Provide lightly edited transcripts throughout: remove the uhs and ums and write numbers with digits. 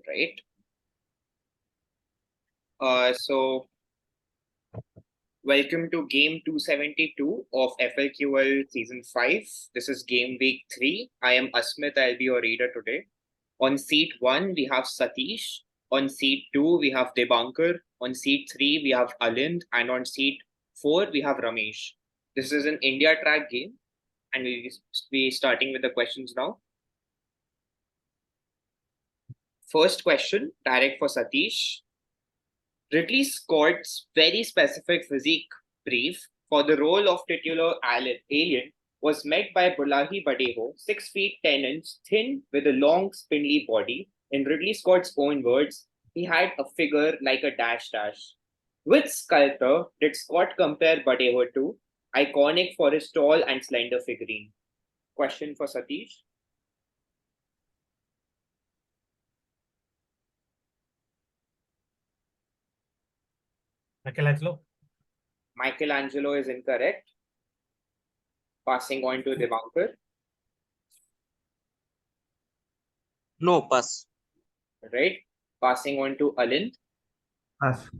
right? So welcome to game 272 of FLQL season 5. This is game week 3. I am Asmit. I'll be your reader today. On seat 1, we have Sathish. On seat 2, we have Debankur. On seat 3, we have Alind. And on seat 4, we have Ramesh. This is an India track game. And we'll be starting with the questions now. First question, direct for Sathish. Ridley Scott's very specific physique brief for the role of titular alien was met by Bulahi Badeho, 6 feet 10 inches, thin with a long, spindly body. In Ridley Scott's own words, he had a figure like a dash dash. Which sculptor did Scott compare Badeho to, iconic for his tall and slender figurine? Question for Sathish. Michelangelo. Michelangelo is incorrect. Passing on to Debankur. No, pass. Right. Passing on to Alind. Pass.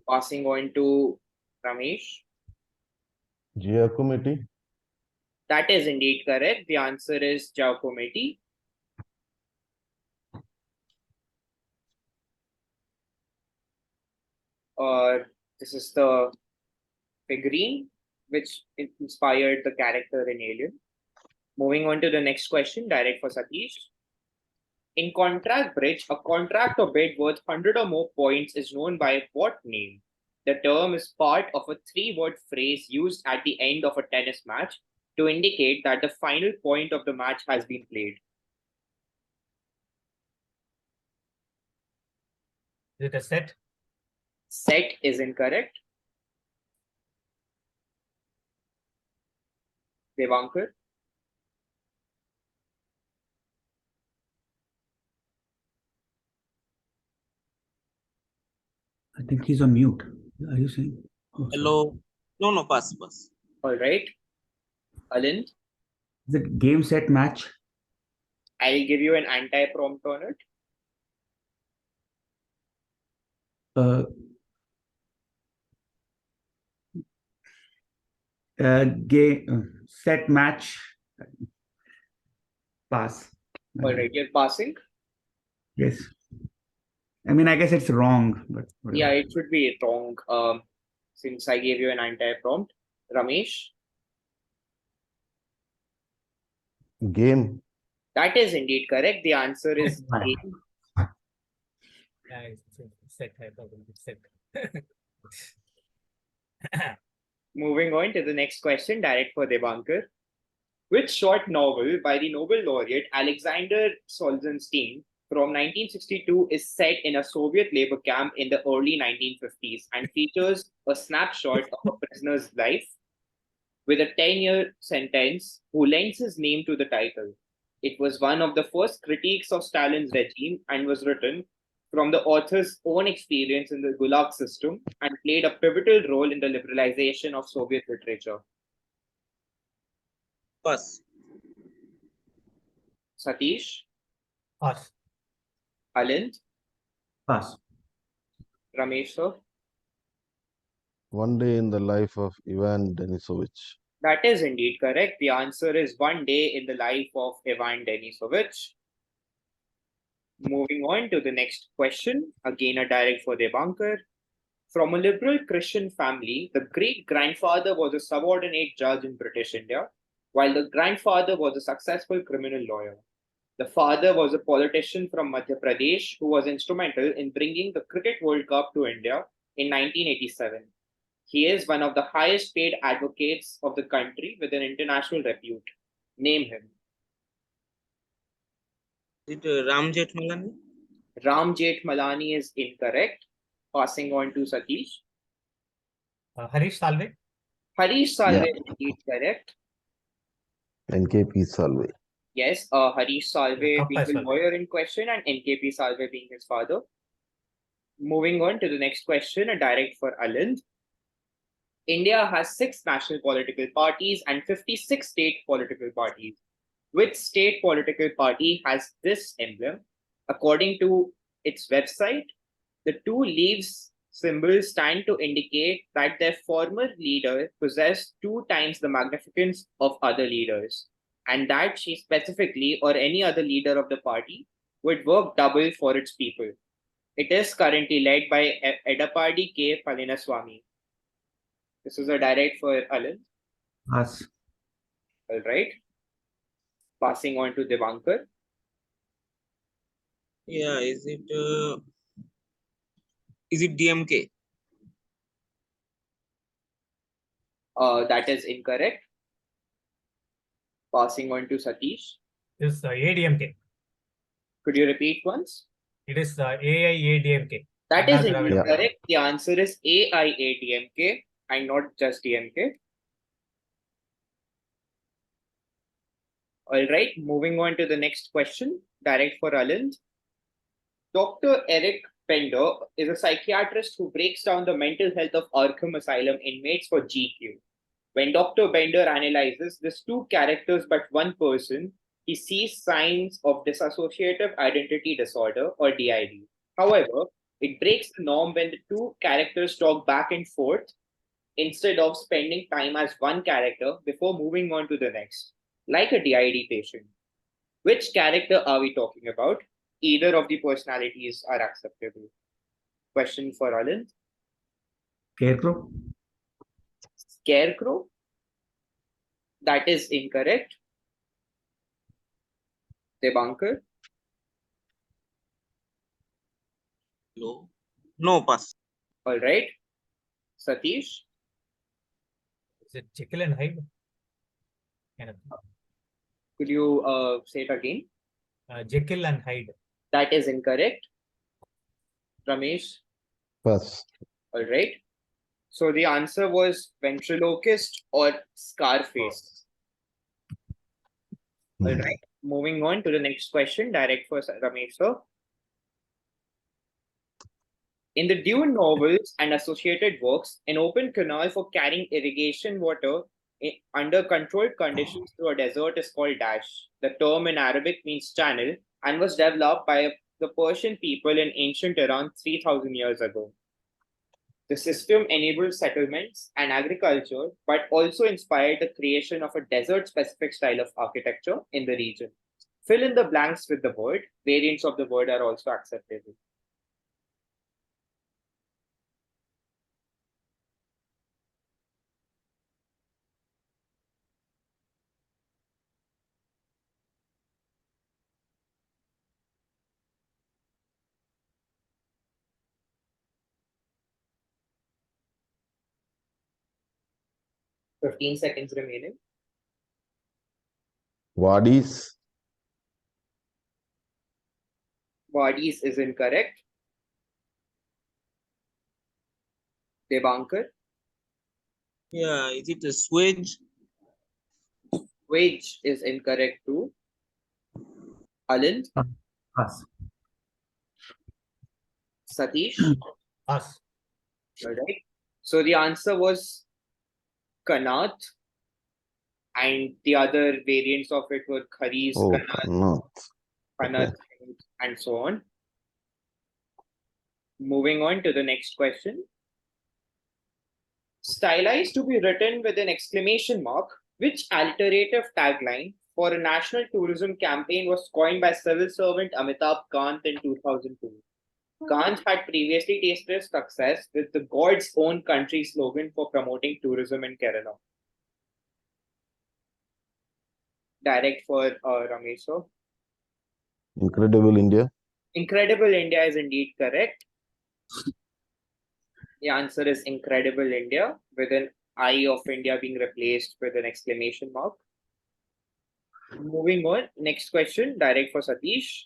Passing on to Ramesh. Giacometti. That is indeed correct. The answer is Giacometti. This is the figurine which inspired the character in Alien. Moving on to the next question, direct for Sathish. In contract bridge, a contract or bid worth 100 or more points is known by what name? The term is part of a 3-word phrase used at the end of a tennis match to indicate that the final point of the match has been played. Is it a set? Set is incorrect. Debankur. I think he's on mute. Are you saying? Oh, Hello. No, pass. All right. Alind. is it game, set, match? I'll give you an anti-prompt on it. Game, set, match. Pass. All right, you're passing. Yes. I mean, I guess it's wrong, but whatever. Yeah, it should be wrong. Since I gave you an anti-prompt. Ramesh. Game. That is indeed correct. The answer is game. Yeah, it's set. I thought it's set. Moving on to the next question, direct for Debankur. Which short novel by the Nobel laureate Alexander Solzhenitsyn from 1962 is set in a Soviet labor camp in the early 1950s and features a snapshot of a prisoner's life with a 10-year sentence who lends his name to the title? It was one of the first critiques of Stalin's regime and was written from the author's own experience in the Gulag system and played a pivotal role in the liberalization of Soviet literature. Pass. Sathish. Pass. Alind. Pass. Ramesh, sir. One Day in the Life of Ivan Denisovich. That is indeed correct. The answer is One Day in the Life of Ivan Denisovich. Moving on to the next question, again a direct for Debankur. From a liberal Christian family, the great-grandfather was a subordinate judge in British India, while the grandfather was a successful criminal lawyer. The father was a politician from Madhya Pradesh who was instrumental in bringing the Cricket World Cup to India in 1987. He is one of the highest paid advocates of the country with an international repute. Name him. Is it Ram Jethmalani? Ram Jethmalani is incorrect. Passing on to Sathish. Harish Salve. Harish Salve Yeah. is indeed correct. NKP Salve. Yes, Harish Salve being Kappa the Salve. lawyer in question and NKP Salve being his father. Moving on to the next question, a direct for Alind. India has 6 national political parties and 56 state political parties. Which state political party has this emblem? According to its website, the two leaves symbols stand to indicate that their former leader possessed 2 times the magnificence of other leaders, and that she specifically or any other leader of the party would work double for its people. It is currently led by Edapadi K. Palinaswamy. This is a direct for Alind. Pass. All right. Passing on to Debankar. Yeah, is it DMK? That is incorrect. Passing on to Sathish. It is ADMK. Could you repeat once? It is AIADMK. That is Anna Dravida Party. incorrect. The answer is AIADMK and not just DMK. All right, moving on to the next question, direct for Alind. Dr. Eric Pender is a psychiatrist who breaks down the mental health of Arkham Asylum inmates for GQ. When Dr. Bender analyzes this 2 characters but 1 person, he sees signs of dissociative identity disorder or DID. However, it breaks the norm when the 2 characters talk back and forth instead of spending time as 1 character before moving on to the next, like a DID patient. Which character are we talking about? Either of the personalities are acceptable. Question for Alind. Scarecrow. Scarecrow? That is incorrect. Debankur? No. No, pass. All right. Sathish? Is it Jekyll and Hyde? Kind of. Could you say it again? Jekyll and Hyde. That is incorrect. Ramesh? Pass. All right. So the answer was ventriloquist or Scarface. All right. Moving on to the next question, direct for Ramesh sir. In the Dune novels and associated works, an open canal for carrying irrigation water under controlled conditions through a desert is called dash. The term in Arabic means channel and was developed by the Persian people in ancient Iran 3,000 years ago. The system enabled settlements and agriculture, but also inspired the creation of a desert-specific style of architecture in the region. Fill in the blanks with the word. Variants of the word are also acceptable. Fifteen seconds remaining. Wadis. Wadis is incorrect. Debankar? Yeah, is it a swage? Wage is incorrect too. Alind? Pass. Satish? Us. All right. So the answer was Kanat, and the other variants of it were Kharis, Oh, Kanat, no. Kanat, and so on. Moving on to the next question. Stylized to be written with an exclamation mark, which alliterative tagline for a national tourism campaign was coined by civil servant Amitabh Kant in 2002? Kant had previously tasted success with the God's own country slogan for promoting tourism in Kerala. Direct for Ramesh sir. Incredible India. Incredible India is indeed correct. The answer is Incredible India, with an I of India being replaced with an exclamation mark. Moving on, next question, direct for Sathish.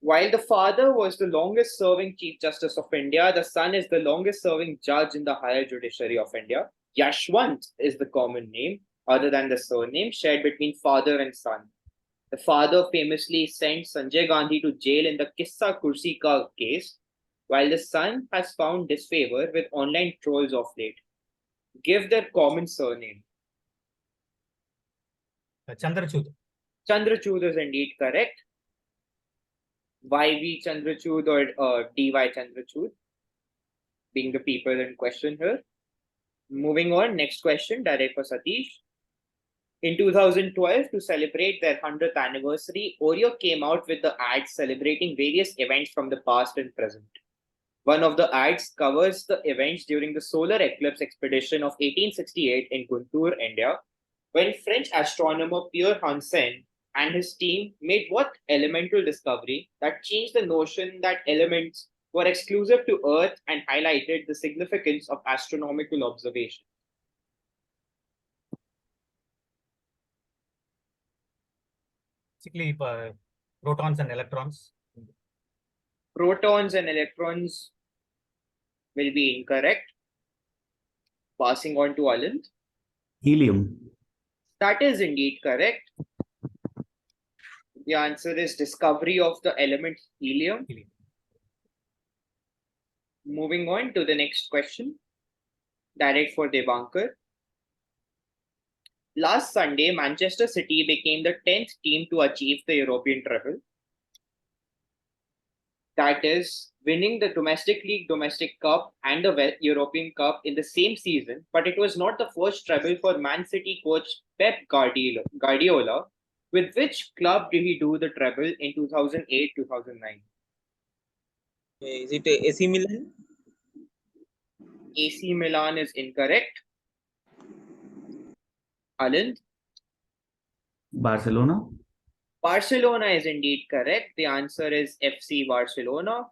While the father was the longest serving Chief Justice of India, the son is the longest serving judge in the higher judiciary of India. Yashwant is the common name, other than the surname, shared between father and son. The father famously sent Sanjay Gandhi to jail in the Kissa Kursi Ka case, while the son has found disfavor with online trolls of late. Give their common surname. Chandrachud. Chandrachud is indeed correct. YV Chandrachud or DY Chandrachud being the people in question here. Moving on, next question, direct for Satish. In 2012, to celebrate their 100th anniversary, Oreo came out with the ads celebrating various events from the past and present. One of the ads covers the events during the solar eclipse expedition of 1868 in Guntur, India, when French astronomer Pierre Hansen and his team made what elemental discovery that changed the notion that elements were exclusive to Earth and highlighted the significance of astronomical observation. Basically, protons and electrons. Protons and electrons will be incorrect. Passing on to Alind. Helium. That is indeed correct. The answer is discovery of the element helium. Helium. Moving on to the next question. Direct for Debankur. Last Sunday, Manchester City became the 10th team to achieve the European treble. That is, winning the domestic league, domestic cup, and the European Cup in the same season. But it was not the first treble for Man City coach Pep Guardiola. With which club did he do the treble in 2008-2009? Is it AC Milan? AC Milan is incorrect. Alind? Barcelona. Barcelona is indeed correct. The answer is FC Barcelona.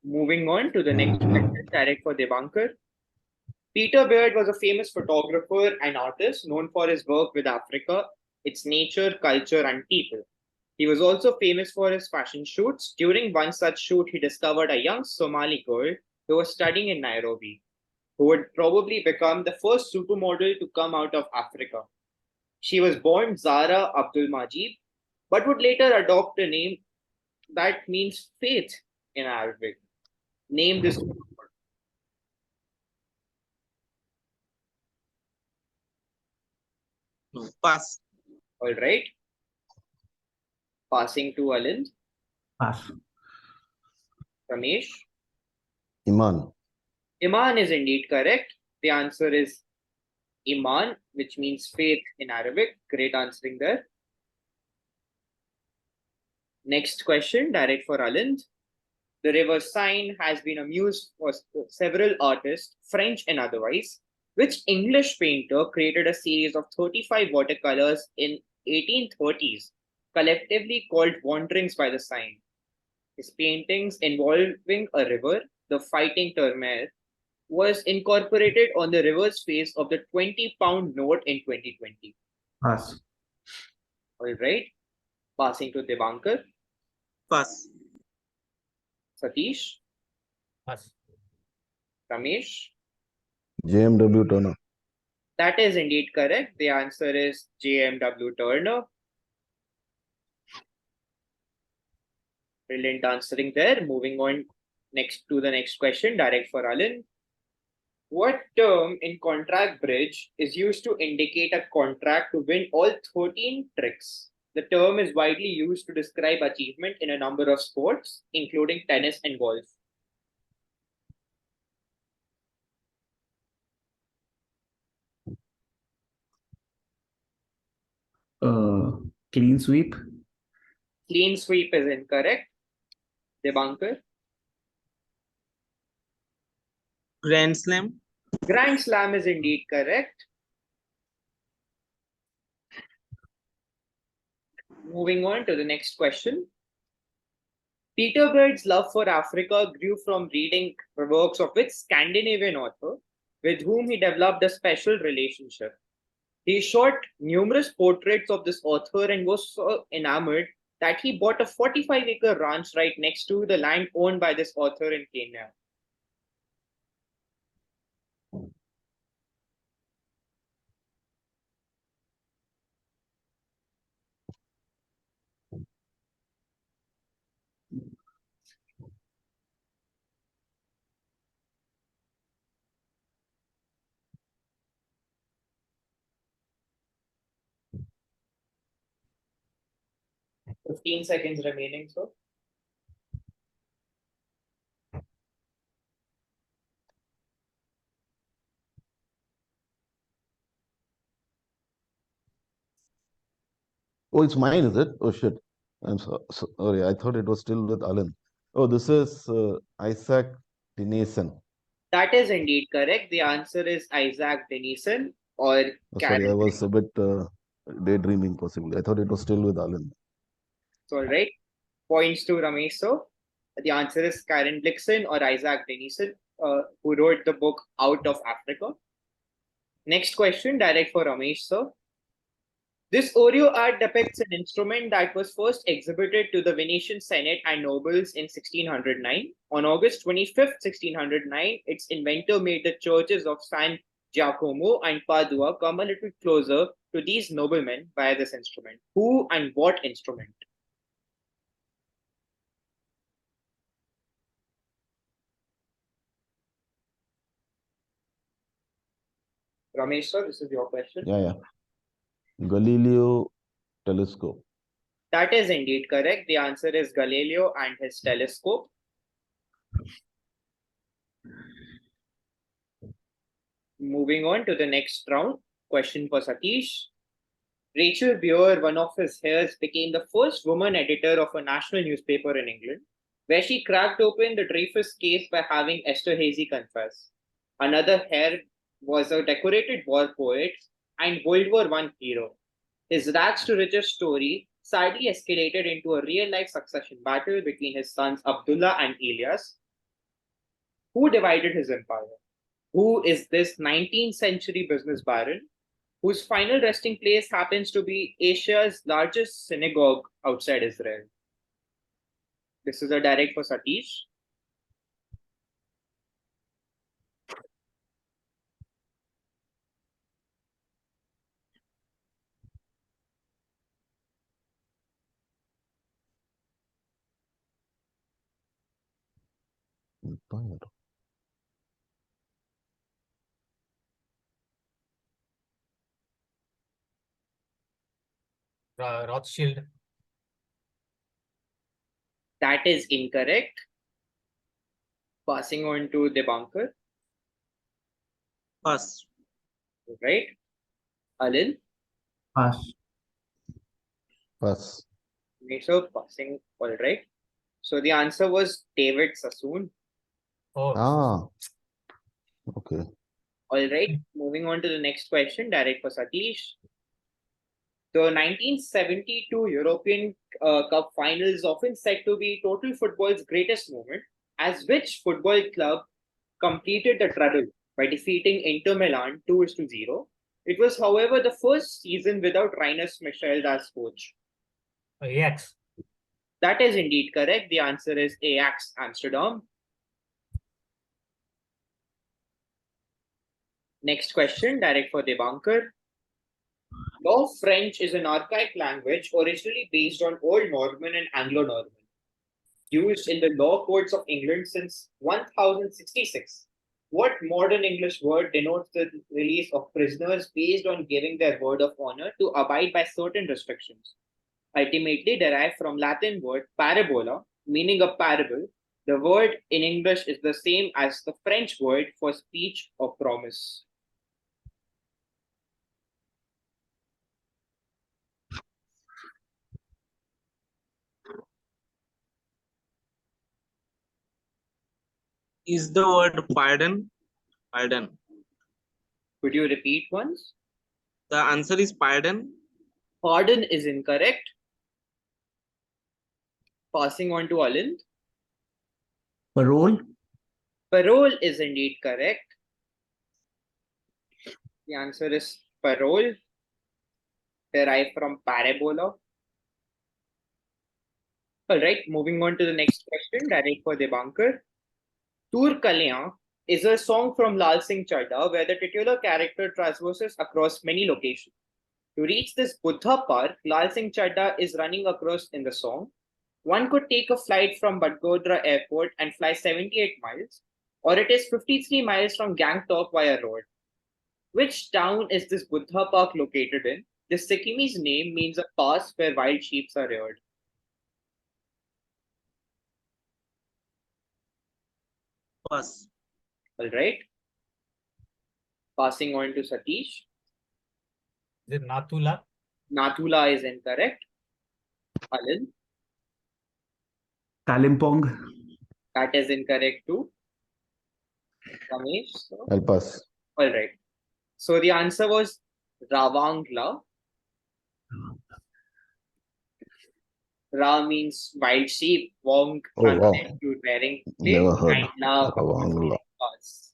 Moving on to the next question, direct for Debankur. Peter Beard was a famous photographer and artist known for his work with Africa, its nature, culture, and people. He was also famous for his fashion shoots. During one such shoot, he discovered a young Somali girl who was studying in Nairobi, who would probably become the first supermodel to come out of Africa. She was born Zara Abdul Majid, but would later adopt a name that means faith in Arabic. Name this. No, pass. All right. Passing to Alind. Pass. Ramesh. Iman. Iman is indeed correct. The answer is Iman, which means faith in Arabic. Great answering there. Next question, direct for Alind. The river Seine has been a muse for several artists, French and otherwise. Which English painter created a series of 35 watercolors in 1830s, collectively called Wanderings by the Seine? His paintings involving a river, the Fighting Termere, was incorporated on the reverse face of the 20-pound note in 2020. Pass. All right. Passing to Debankur. Pass. Sathish. Pass. Ramesh. JMW Turner. That is indeed correct. The answer is JMW Turner. Brilliant answering there. Moving on next to the next question, direct for Alind. What term in contract bridge is used to indicate a contract to win all 13 tricks? The term is widely used to describe achievement in a number of sports, including tennis and golf. Clean sweep. Clean sweep is incorrect. Debankur. Grand Slam. Grand Slam is indeed correct. Moving on to the next question. Peter Bird's love for Africa grew from reading the works of which Scandinavian author, with whom he developed a special relationship. He shot numerous portraits of this author and was so enamored that he bought a 45-acre ranch right next to the land owned by this author in Kenya. 15 seconds remaining, sir. Oh, it's mine, is it? Oh, shit. I'm sorry. I thought it was still with Alind. Oh, this is Isaac Dinesen. That is indeed correct. The answer is Isaac Denison or Oh, sorry, I Karen. was a bit daydreaming, possibly. I thought it was still with Alind. It's all right. Points to Ramesh, sir. The answer is Karen Blixen or Isaac Denison, who wrote the book Out of Africa. Next question, direct for Ramesh, sir. This Oreo art depicts an instrument that was first exhibited to the Venetian Senate and nobles in 1609. On August 25th, 1609, its inventor made the churches of San Giacomo and Padua come a little closer to these noblemen via this instrument. Who and what instrument? Ramesh, sir, this is your question. Yeah. Galileo telescope. That is indeed correct. The answer is Galileo and his telescope. Moving on to the next round. Question for Sathish. Rachel Beer, one of his heirs, became the first woman editor of a national newspaper in England, where she cracked open the Dreyfus case by having Esther Hazy confess. Another heir was a decorated war poet and World War I hero. His rags to riches story sadly escalated into a real life succession battle between his sons Abdullah and Ilyas. Who divided his empire? Who is this 19th century business baron whose final resting place happens to be Asia's largest synagogue outside Israel? This is a direct for Satish. Empire. Rothschild. That is incorrect. Passing on to Debankur, Pass. right? Alind, Pass. Pass. so passing, all right. So the answer was David Sassoon. Oh, Okay. All right, moving on to the next question, direct for Satish. The 1972 European Cup final is often said to be total football's greatest moment, as which football club completed the treble by defeating Inter Milan 2-0. It was, however, the first season without Rainer Michel as coach. Ajax. That is indeed correct. The answer is Ajax Amsterdam. Next question, direct for Debankur. Low French is an archaic language originally based on Old Norman and Anglo-Norman, used in the law courts of England since 1066. What modern English word denotes the release of prisoners based on giving their word of honor to abide by certain restrictions? Ultimately derived from Latin word parabola, meaning a parable, the word in English is the same as the French word for speech or promise. Is the word pardon? Pardon. Could you repeat once? The answer is pardon. Pardon is incorrect. Passing on to Alind. Parole. Parole is indeed correct. The answer is parole, derived from parabola. All right, moving on to the next question, direct for Debankur. Tour Kalyan is a song from Lal Singh Chadda where the titular character traverses across many locations. To reach this Buddha park, Lal Singh Chadda is running across in the song. One could take a flight from Badgodra Airport and fly 78 miles, or it is 53 miles from Gangtok via road. Which town is this Buddha park located in? The Sikkimese name means a pass where wild sheep are reared. Pass. All right. Passing on to Sathish. Is it Nathula? Nathula is incorrect. Alind, Kalimpong. that is incorrect too. Ramesh, so, I'll pass. all right. So the answer was Ravangla. Ra means wild sheep. Wong Oh, wow. translates to wearing Never heard. and La Ravangla. pass.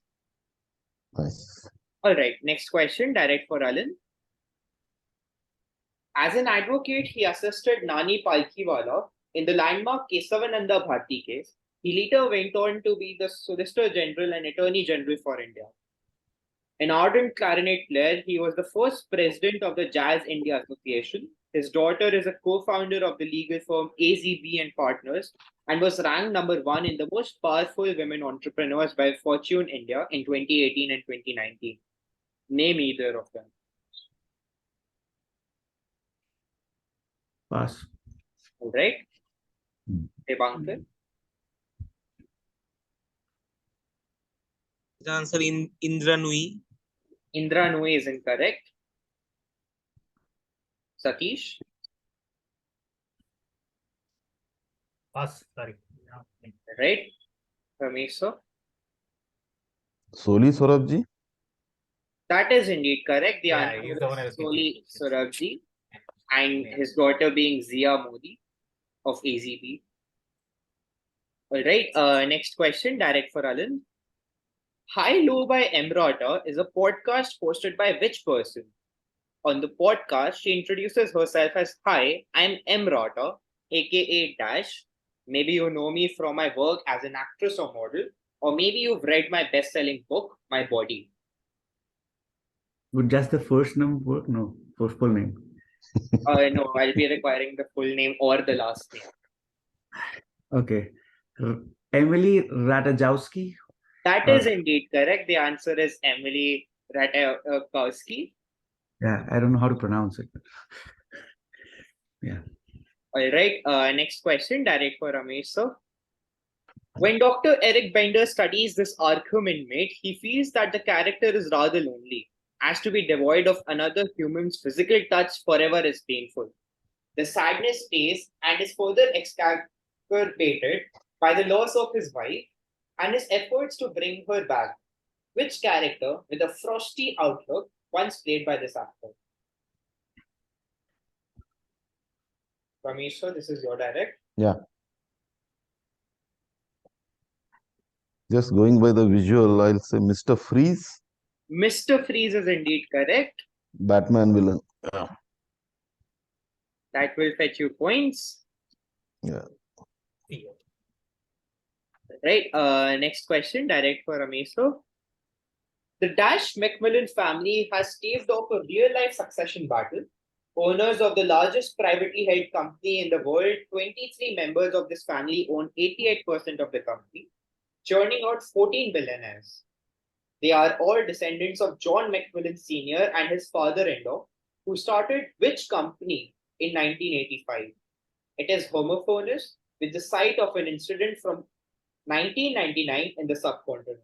Nice. All right. Next question, direct for Alind. As an advocate, he assisted Nani Palkhiwala in the landmark Kesavananda Bharti case. He later went on to be the Solicitor General and Attorney General for India. An ardent clarinet player, he was the first president of the Jazz India Association. His daughter is a co-founder of the legal firm AZB and Partners and was ranked number 1 in the most powerful women entrepreneurs by Fortune India in 2018 and 2019. Name either of them. Pass. All right. Debankur. The answer in Indra Nui. Indra Nui is incorrect. Sathish. Pass. Sorry. Right. Ramesh, sir. Soli Sorabji? That is indeed correct. The Yeah, answer he's the one I is was Soli thinking. Sorabji and Yeah. his daughter being Zia Modi of AZB. All right. Next question, direct for Alind. High Low by Emrata is a podcast hosted by which person? On the podcast, she introduces herself as Hi, I'm Emrata, aka Dash. Maybe you know me from my work as an actress or model, or maybe you've read my best-selling book, My Body. Would just the first name work? No, first full name. No, I'll be requiring the full name or the last name. Okay. Emily Ratajkowski. That is indeed correct. The answer is Emily Ratajkowski. Yeah, I don't know how to pronounce it. Yeah. All right. Next question, direct for Ramesh, sir. When Dr. Eric Bender studies this Arkham inmate, he feels that the character is rather lonely, as to be devoid of another human's physical touch forever is painful. The sadness stays and is further exacerbated by the loss of his wife and his efforts to bring her back. Which character with a frosty outlook once played by this actor? Ramesh, sir, this is your direct. Yeah. Just going by the visual, I'll say Mr. Freeze, Mr. Freeze is indeed correct. Batman villain. That will fetch you points. Yeah. Right. Next question, direct for Ramesh, sir. The Dash Macmillan family has staved off a real-life succession battle. Owners of the largest privately held company in the world, 23 members of this family own 88% of the company, churning out 14 billionaires. They are all descendants of John Macmillan Sr. and his father-in-law, who started which company in 1985? It is Homophonous, with the site of an incident from 1999 in the subcontinent.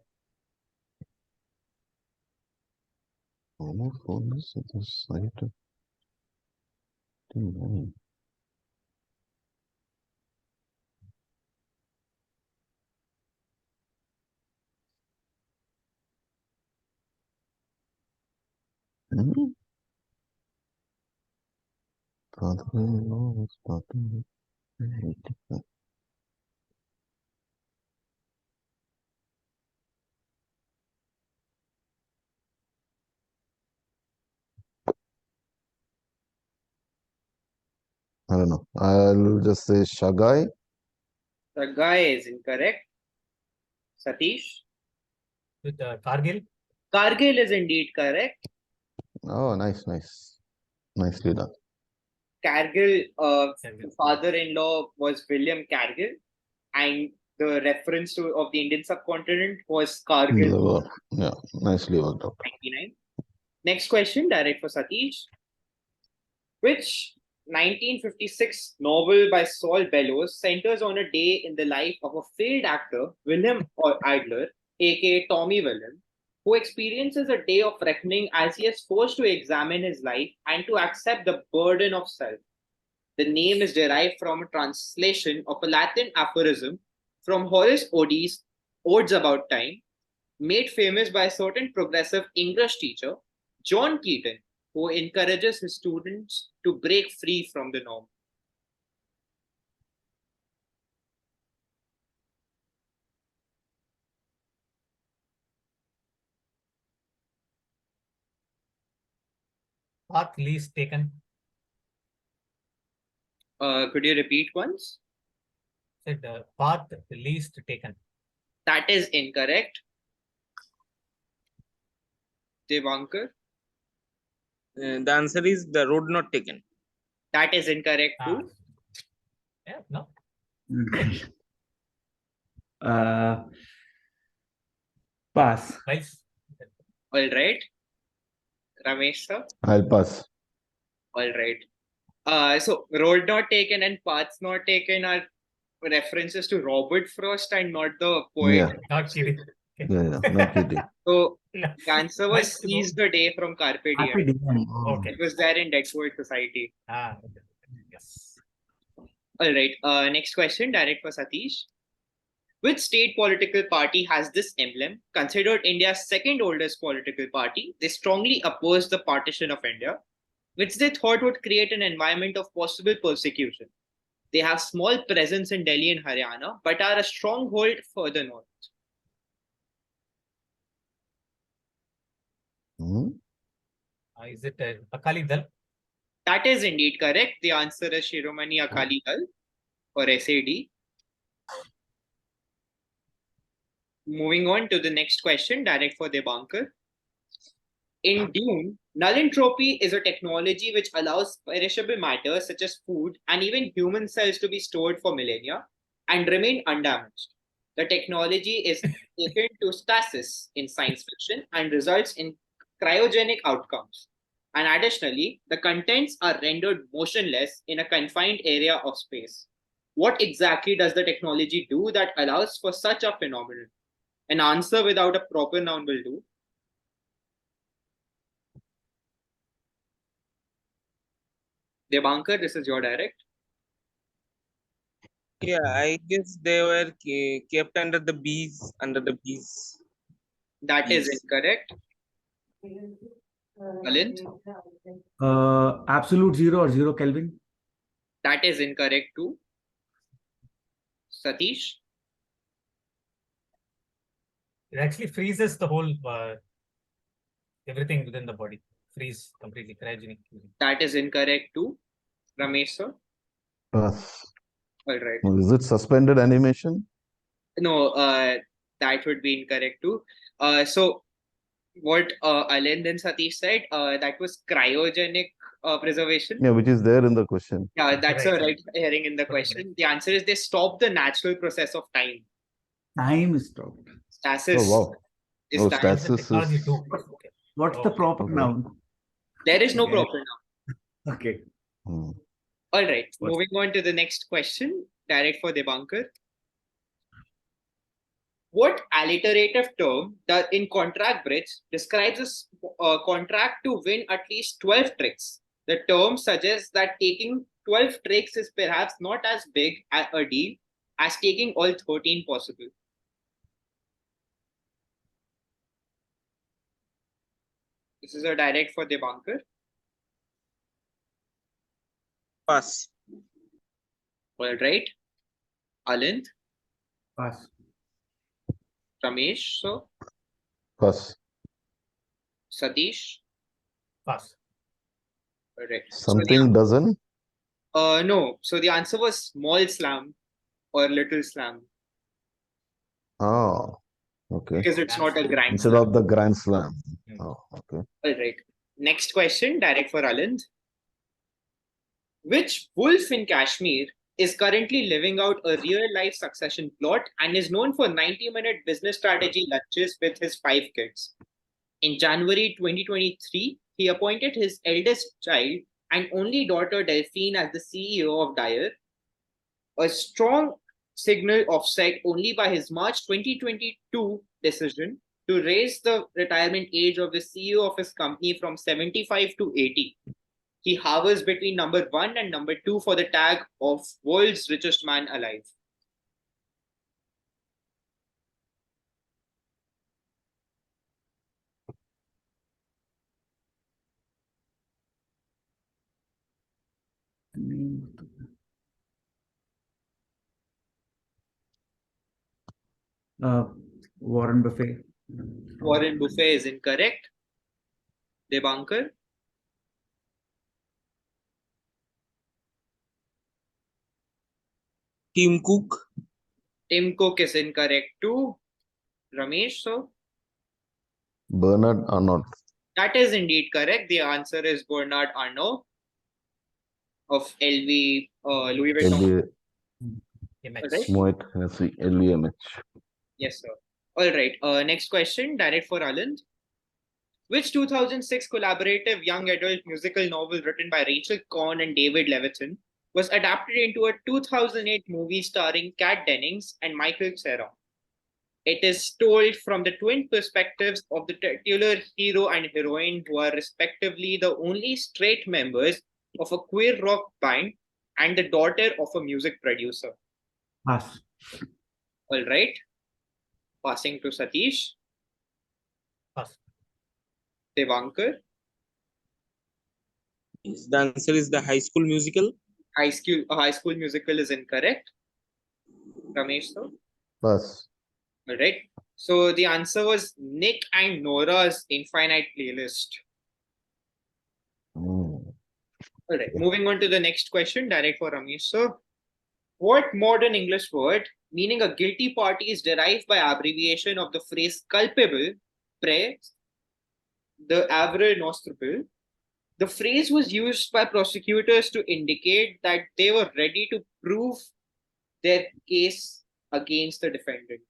Homophonous at the site of 29. Father-in-law was starting with 85. I don't know. I'll just say Shagai. The guy is incorrect. Satish? With Kargil? Kargil is indeed correct. Oh, nice. Nicely done. Cargill, Kargil. father-in-law was William Cargill, and the reference to of the Indian subcontinent was Kargil. Yeah, nicely worked out. 99. Next question, direct for Satish. Which 1956 novel by Saul Bellows centers on a day in the life of a failed actor, William Adler, aka Tommy William, who experiences a day of reckoning as he is forced to examine his life and to accept the burden of self. The name is derived from a translation of a Latin aphorism from Horace Ode's Odes About Time, made famous by a certain progressive English teacher, John Keaton, who encourages his students to break free from the norm. Path least taken. Could you repeat once? Said path least taken. That is incorrect. Debankur? The answer is the road not taken. That is incorrect Ah. too. Yeah, no. Pass. Miles. All right. Ramesh sir? I'll pass. All right. So road not taken and paths not taken are references to Robert Frost and not the poet. Yeah. Not kidding. Yeah, no kidding. So No. the answer was Miles to go. seize the day from Carpe Diem. Carpe diem. Oh. Okay. It was there in Dead Poet Society. Ah, okay. Yes. All right. Next question, direct for Sathish. Which state political party has this emblem? Considered India's second oldest political party, they strongly opposed the partition of India, which they thought would create an environment of possible persecution. They have small presence in Delhi and Haryana, but are a stronghold further north. Hmm? Is it Akali Dal? That is indeed correct. The answer is Shiromani Akali Dal or SAD. Moving on to the next question, direct for Debankur. In Dune, null entropy is a technology which allows perishable matter such as food and even human cells to be stored for millennia and remain undamaged. The technology is taken to stasis in science fiction and results in cryogenic outcomes. And additionally, the contents are rendered motionless in a confined area of space. What exactly does the technology do that allows for such a phenomenon? An answer without a proper noun will do. Debankur, this is your direct. Yeah, I guess they were kept under the bees. That is Yes. incorrect. Alind? Absolute zero or 0 Kelvin. That is incorrect too. Sathish? It actually freezes the whole everything within the body. Freeze completely, cryogenic. That is incorrect too. Ramesh sir? Pass. All right. Is it suspended animation? No, that would be incorrect too. So what Alind and Satish said, that was cryogenic preservation. Yeah, which is there in the question. Yeah, that's a Right. right hearing in the question. The answer is they stop the natural process of time. Time is stopped. Stasis Oh, wow. is Oh, time. That's the stasis technology is... too. Okay. What's the Okay. proper Okay. noun? There is no Yeah. proper noun. Okay. Hmm. All right, What's- moving on to the next question, direct for Debankur. What alliterative term that in contract bridge describes a contract to win at least 12 tricks? The term suggests that taking 12 tricks is perhaps not as big a deal as taking all 13 possible. This is a direct for Debankur. Pass. All right. Alind, Pass. Ramesh, so Pass. Satish. Pass. All right. Something doesn't? No. So the answer was small slam or little slam Oh, okay. because it's not a grand Instead slam. of the Grand Slam. Hmm. Oh, okay. All right. Next question, direct for Alind. Which wolf in Kashmir is currently living out a real-life succession plot and is known for 90-minute business strategy lunches with his 5 kids? In January 2023, he appointed his eldest child and only daughter Delphine as the CEO of Dyer, a strong signal offset only by his March 2022 decision to raise the retirement age of the CEO of his company from 75 to 80. He hovers between number 1 and number 2 for the tag of world's richest man alive. Warren Buffett. Warren Buffett is incorrect. Debankur. Tim Cook. Tim Cook is incorrect too. Ramesh, so Bernard Arnault. that is indeed correct. The answer is Bernard Arnault of LV Louis Vuitton. MH. Right? Moet Hennessy, LVMH. Yes, sir. All right. Next question, direct for Alind. Which 2006 collaborative young adult musical novel written by Rachel Cohn and David Levithan was adapted into a 2008 movie starring Kat Dennings and Michael Cera? It is told from the twin perspectives of the titular hero and heroine, who are respectively the only straight members of a queer rock band and the daughter of a music producer. Pass. All right. Passing to Sathish. Pass. Debankur. Yes, the answer is the High School Musical. High School Musical is incorrect. Ramesh, sir. Pass. All right. So the answer was Nick and Nora's Infinite Playlist. Mm. All right. Moving on to the next question, direct for Ramesh, sir. What modern English word meaning a guilty party is derived by abbreviation of the phrase culpable, pre, the avere nostrable? The phrase was used by prosecutors to indicate that they were ready to prove their case against the defendant.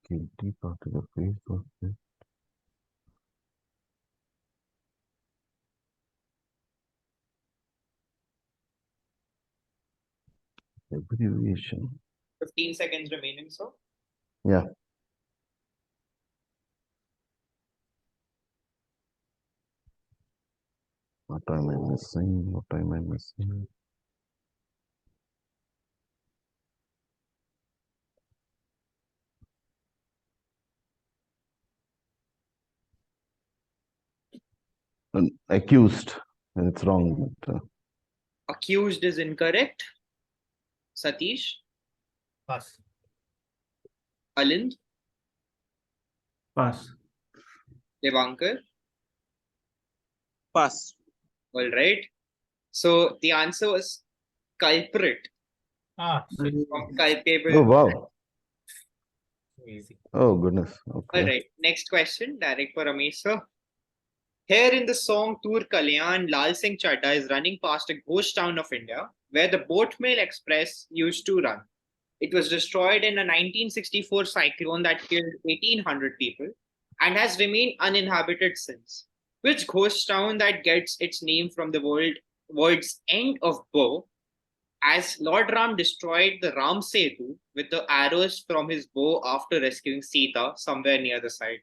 Guilty party the face was this. Abbreviation. 15 seconds remaining, sir. Yeah. What am I missing? What am I missing? Accused. And it's wrong. But, Accused is incorrect. Sathish. Pass. Alind. Pass. Debankur. Pass. All right. So the answer was culprit. Shit. From culpable. oh, wow. Easy. Oh, goodness. Okay. All right. Next question, direct for Ramesh, sir. Here in the song Tour Kalyan, Lal Singh Chadda is running past a ghost town of India where the boat mail express used to run. It was destroyed in a 1964 cyclone that killed 1,800 people and has remained uninhabited since. Which ghost town that gets its name from the words end of bow, as Lord Ram destroyed the Ram Setu with the arrows from his bow after rescuing Sita somewhere near the site?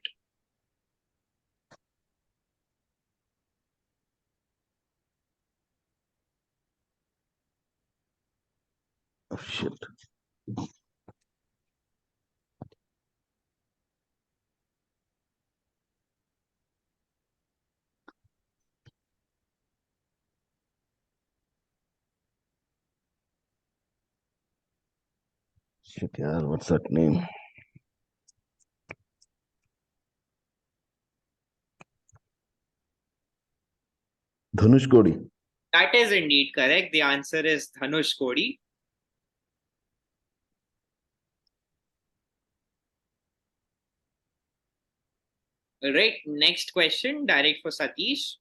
Oh, shit. Shit, yeah. What's that name? Dhanush Kodi. That is indeed correct. The answer is Dhanush Kodi. All right, next question, direct for Sathish.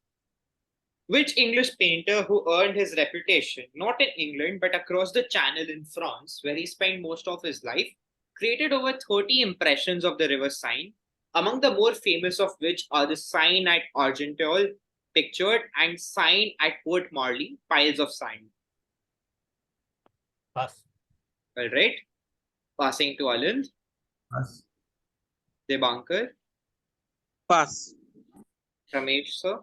Which English painter who earned his reputation not in England but across the Channel in France, where he spent most of his life, created over 30 impressions of the river Seine, among the more famous of which are the sign at Argenteuil, pictured, and sign at Port Marly, piles of sand. Pass. All right, passing to Alind, Pass. Debankur, Pass. Ramesh, sir.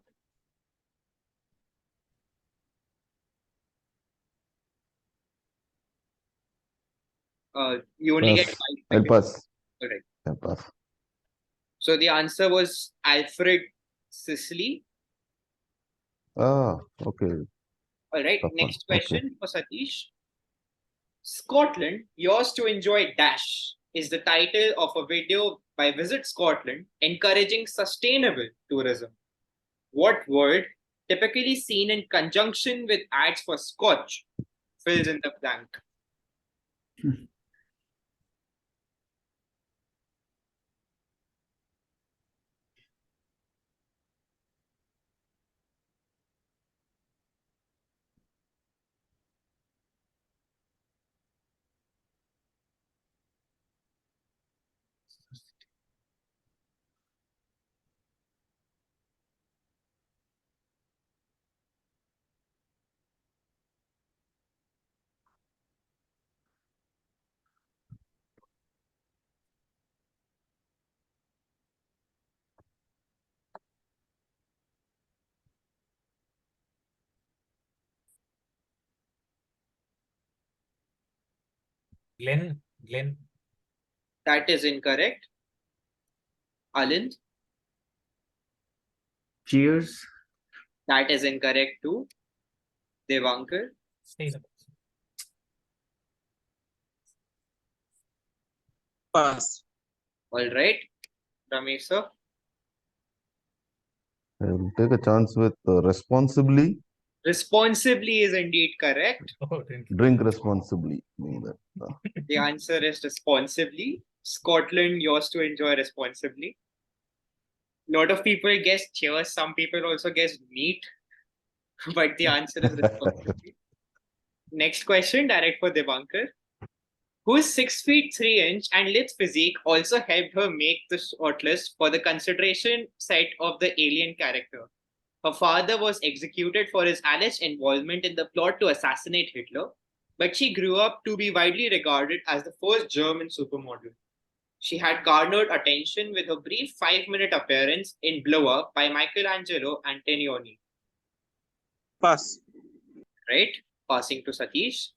You only get Pass. 5 I'll seconds. pass. All right. Yeah, pass. So the answer was Alfred Sisley. Ah, okay. All right, Tough one. next question for Satish. Scotland, yours to enjoy dash is the title of a video by Visit Scotland encouraging sustainable tourism. What word, typically seen in conjunction with ads for scotch, fills in the blank? Glenn. That is incorrect. Alind, Cheers. that is incorrect too. Devankar, Stay in the box. Pass. all right. Ramesh, sir. I'll take a chance with responsibly. Responsibly is indeed correct. Oh, didn't. Drink responsibly. Meaning that. The answer is responsibly. Scotland, yours to enjoy responsibly. A lot of people guess cheers. Some people also guess meat. But the answer is responsibly. Next question, direct for Debankar. Whose 6 feet 3 inch and lithe physique also helped her make the shortlist for the consideration set of the alien character. Her father was executed for his alleged involvement in the plot to assassinate Hitler, but she grew up to be widely regarded as the first German supermodel. She had garnered attention with her brief 5-minute appearance in Blow Up by Michelangelo Antonioni. Pass. Right? Passing to Satish,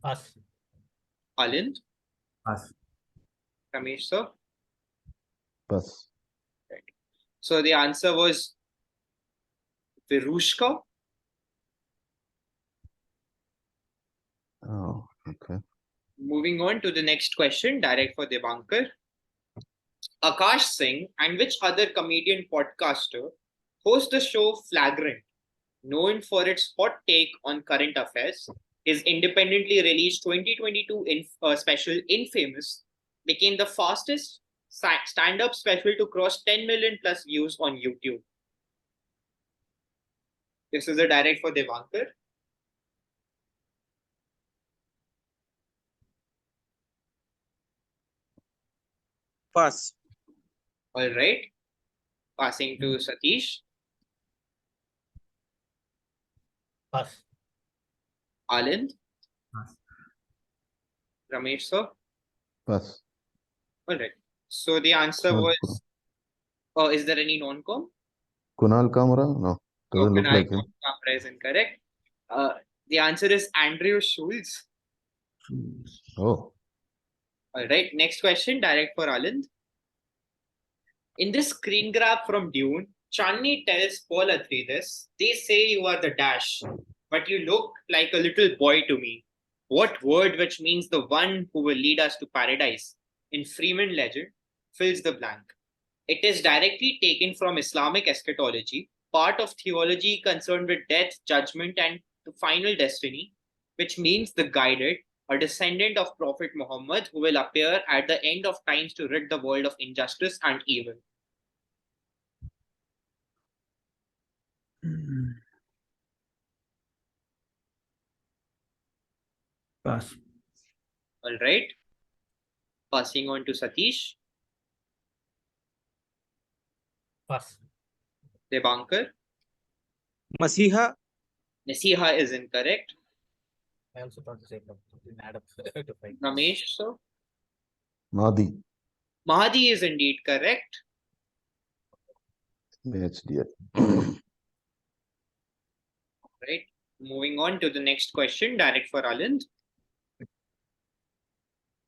Pass. Alind, Pass. Ramesh, sir. Pass. So the answer was Virushka. Oh, okay. Moving on to the next question, direct for Debankar. Akash Singh and which other comedian podcaster host the show Flagrant, known for its hot take on current affairs? His independently released 2022 special Infamous became the fastest stand-up special to cross 10 million plus views on YouTube. This is a direct for Debankar. Pass. All right. Passing to Satish, Pass. Alind, Pass. Ramesh, sir. Pass. All right. So the answer Kunal, was, is there any non-com? Kunal Kamra? No, doesn't look like him. Kamra is incorrect. The answer is Andrew Schulz. Oh, All right. Next question, direct for Alind. In this screen grab from Dune, Channi tells Paul Atreides, "They say you are the Dash, but you look like a little boy to me. What word, which means the one who will lead us to paradise, in Freeman legend, fills the blank? It is directly taken from Islamic eschatology, part of theology concerned with death, judgment, and the final destiny, which means the guided, a descendant of Prophet Muhammad who will appear at the end of times to rid the world of injustice and evil." Pass. All right. Passing on to Sathish. Pass. Debankar. Masiha. Nasiha is incorrect. I also thought the same. Didn't add up to 5. Ramesh, sir. Mahdi. Mahdi is indeed correct. HDL. Right. Moving on to the next question, direct for Alind.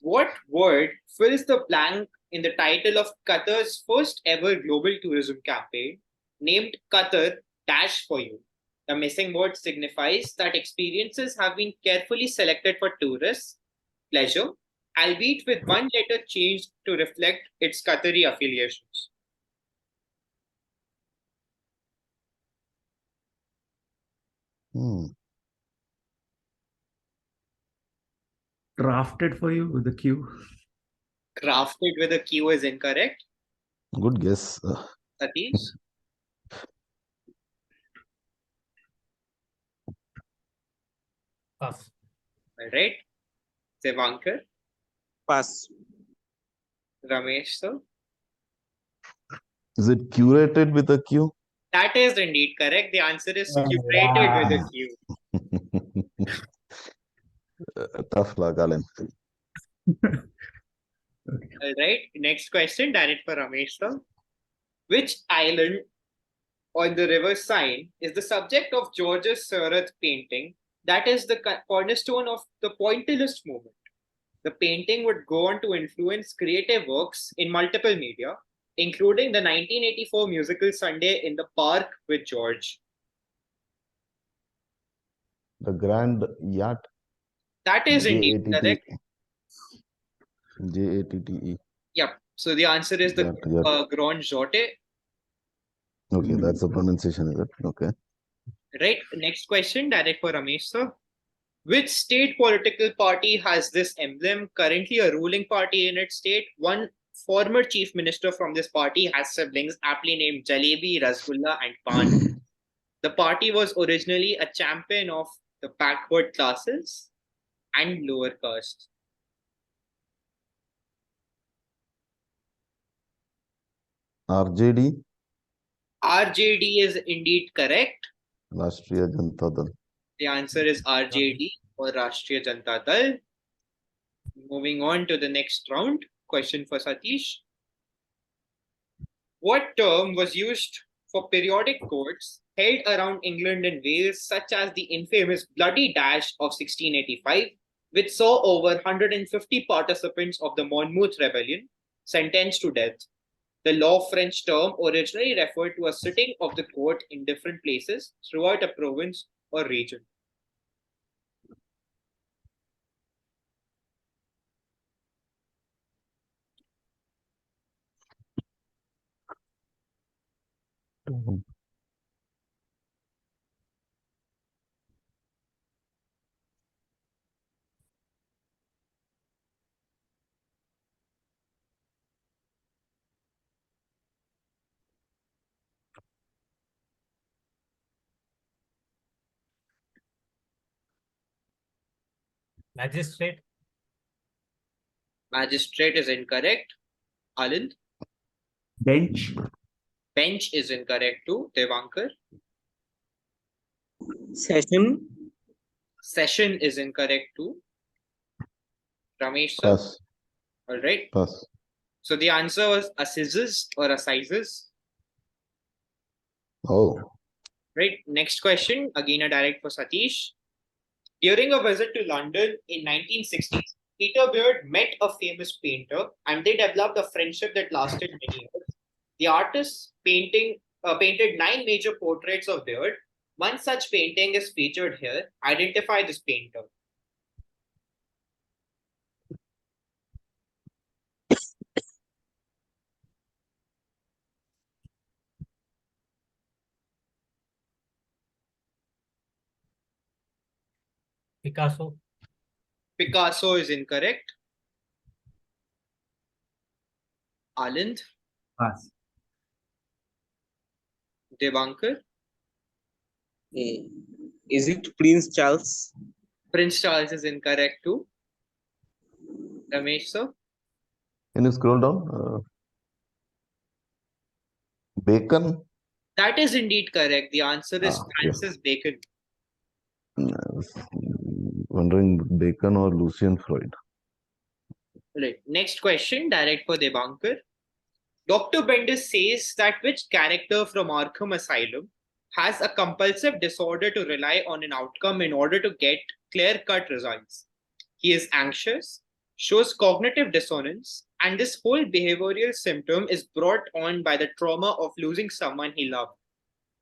What word fills the blank in the title of Qatar's first ever global tourism campaign, named Qatar Dash for You? The missing word signifies that experiences have been carefully selected for tourists' pleasure, albeit with one letter changed to reflect its Qatari affiliations. Crafted for you with a Q. Crafted with a Q is incorrect. Good guess. Satish? Pass. All right. Debankar? Pass. Ramesh, sir? Is it curated with a Q? That is indeed correct. The answer is Oh, curated with a wow. Q. Tough luck, Alind. All right. Next question, direct for Ramesh, sir. Which island on the river Seine is the subject of Georges Seurat's painting that is the cornerstone of the pointillist movement? The painting would go on to influence creative works in multiple media, including the 1984 musical Sunday in the Park with George. The Grand Yacht. That is indeed correct. Jatte. Yep. So the answer is the Grand Jote. Okay, that's the pronunciation, is it? Okay. Right. Next question, direct for Ramesh, sir. Which state political party has this emblem? Currently a ruling party in its state. One former chief minister from this party has siblings aptly named Jalebi, Rasgulla, and Pan. The party was originally a champion of the backward classes and lower castes. RJD. RJD is indeed correct. Rashtriya Janata Dal. The answer is RJD or Rashtriya Janata Dal. Moving on to the next round. Question for Sathish. What term was used for periodic courts held around England and Wales, such as the infamous Bloody Dash of 1685, which saw over 150 participants of the Monmouth Rebellion sentenced to death? The law French term originally referred to a sitting of the court in different places throughout a province or region. Magistrate. Magistrate is incorrect. Alind? Bench. Bench is incorrect too. Debankar? Session. Session is incorrect too. Ramesh, sir? Pass. All right. Pass. So the answer was assizes or assizes. Oh. Right. Next question, again a direct for Sathish. During a visit to London in 1960, Peter Beard met a famous painter and they developed a friendship that lasted many years. The artist painted 9 major portraits of Beard. One such painting is featured here. Identify this painter. Picasso. Picasso is incorrect. Alind? Pass. Debankar? Is it Prince Charles? Prince Charles is incorrect too. Ramesh, sir? Can you scroll down? Bacon? That is indeed correct. The answer is Okay. Francis Bacon. I was wondering Bacon or Lucian Freud. Right. Next question, direct for Debankur. Dr. Bendis says that which character from Arkham Asylum has a compulsive disorder to rely on an outcome in order to get clear-cut results. He is anxious, shows cognitive dissonance, and this whole behavioral symptom is brought on by the trauma of losing someone he loved.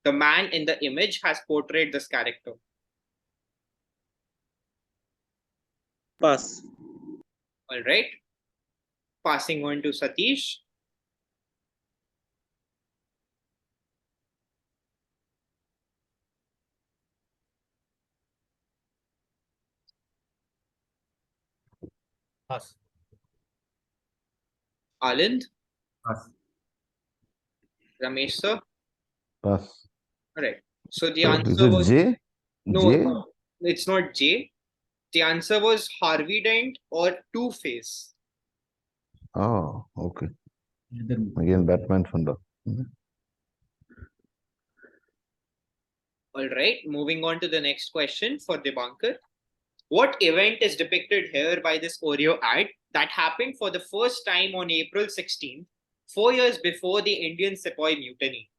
The man in the image has portrayed this character. Pass. All right. Passing on to Sathish. Pass. Alind. Pass. Ramesh, sir. Pass. All right. So the So answer is it was J? no, J? no, it's not J. The answer was Harvey Dent or Two Face. Oh, okay. Then Again, Batman Funda. All right. Moving on to the next question for Debankur. What event is depicted here by this Oreo ad that happened for the first time on April 16th, 4 years before the Indian Sepoy Mutiny?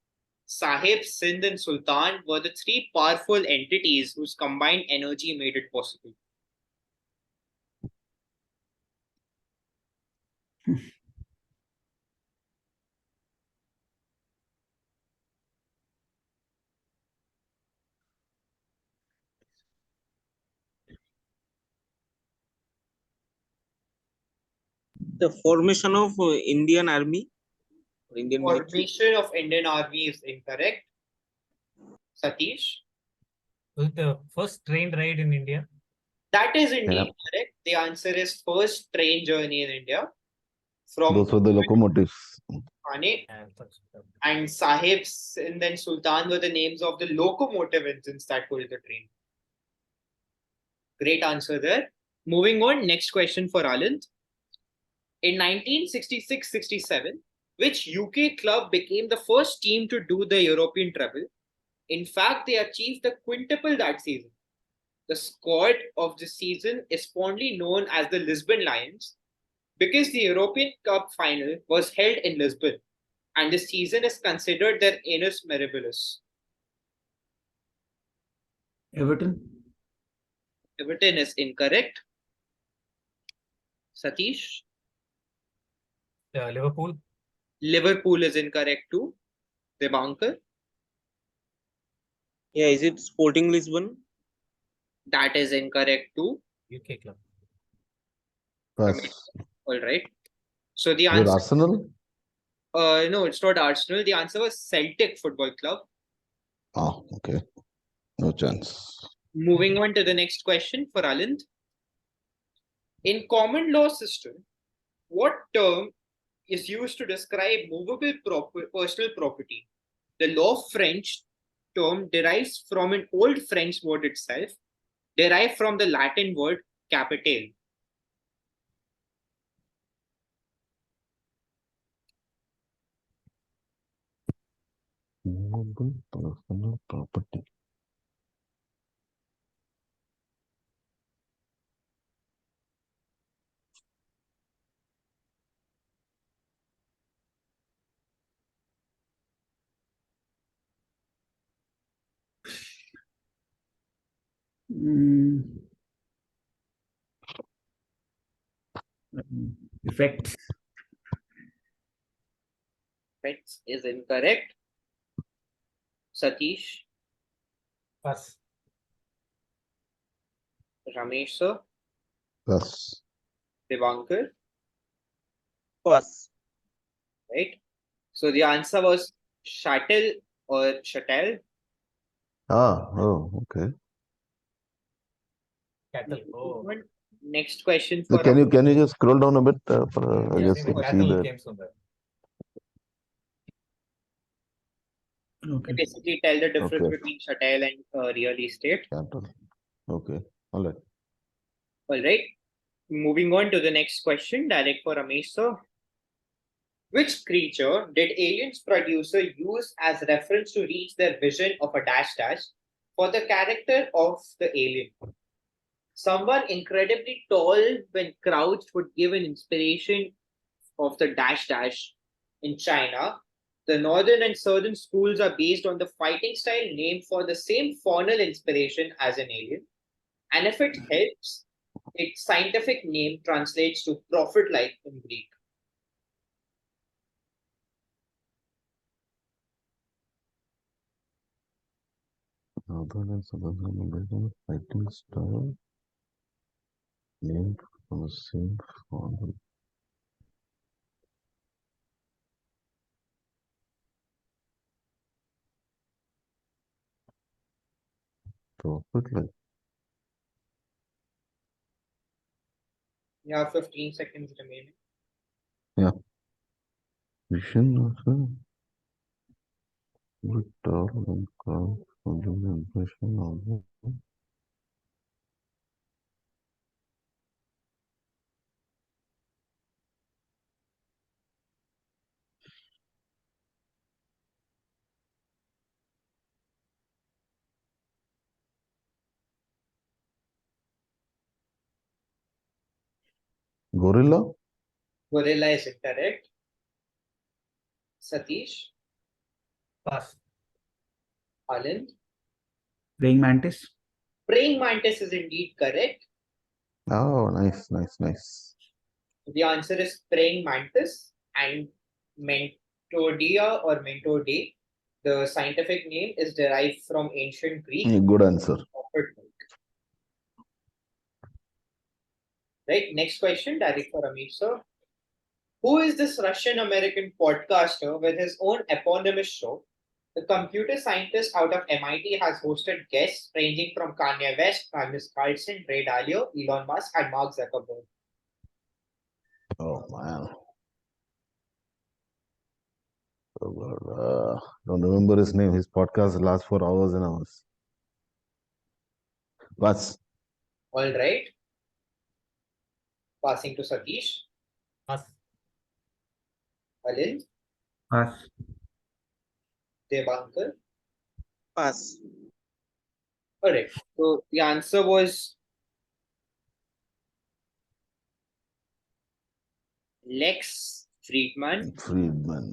Sahib, Sindh, and Sultan were the three powerful entities whose combined energy made it possible. The formation of Indian Army or Indian military. Formation of Indian Army is incorrect. Satish? Was it the first train ride in India? That is indeed Yeah. correct. The answer is first train journey in India from Those were the locomotives. Thane, And and Sahib, and then Sultan were the names of the locomotive engines that pulled the train. Great answer there. Moving on, next question for Alind. In 1966-67, which UK club became the first team to do the European treble? In fact, they achieved the quintuple that season. The squad of the season is fondly known as the Lisbon Lions because the European Cup final was held in Lisbon, and the season is considered their annus mirabilis. Everton. Everton is incorrect. Satish? Liverpool. Liverpool is incorrect too. Debankur? Yeah, is it Sporting Lisbon? That is incorrect too. UK club. Pass. All right. So the Is it answer, Arsenal? no, it's not Arsenal. The answer was Celtic Football Club. Oh, okay. No chance. Moving on to the next question for Alind. In common law system, what term is used to describe movable personal property? The law French term derives from an old French word itself, derived from the Latin word capital. Movable personal property. Mm. Effects. Effects is incorrect. Satish? Pass. Ramesh sir? Pass. Debankur? Pass. Right? So the answer was shuttle or shuttle. Ah, oh, okay. Cattle. Oh. Next question So for can you just scroll down a bit for I Yeah, guess the to see cattle the came somewhere. Okay. basically tell the difference Okay. between shuttle and real estate. capital. Okay. All right. All right. Moving on to the next question, direct for Ramesh sir. Which creature did Aliens producer use as reference to reach their vision of a dash dash for the character of the alien? Someone incredibly tall when crouched would give an inspiration of the dash dash in China. The northern and southern schools are based on the fighting style named for the same faunal inspiration as an alien. And if it helps, its scientific name translates to prophet like in Greek. Northern and southern American fighting style named from the same font. Prophet like You have 15 seconds remaining. vision of a good tall and calm from the impression of the gorilla. Gorilla is incorrect. Sathish, Pass. Alind. Praying mantis. Praying mantis is indeed correct. Oh, nice. The answer is praying mantis and Mentodia or Mentode. The scientific name is derived from ancient Greek. Good answer. Right. Next question, direct for Ramesh sir. Who is this Russian-American podcaster with his own eponymous show? The computer scientist out of MIT has hosted guests ranging from Kanye West, Magnus Carlsen, Ray Dalio, Elon Musk, and Mark Zuckerberg. Oh man. Don't remember his name. His podcast lasts for hours and hours. But All right. Passing to Satish. Pass. Alind. Pass. Debankur. Pass. All right. So the answer was Lex Friedman.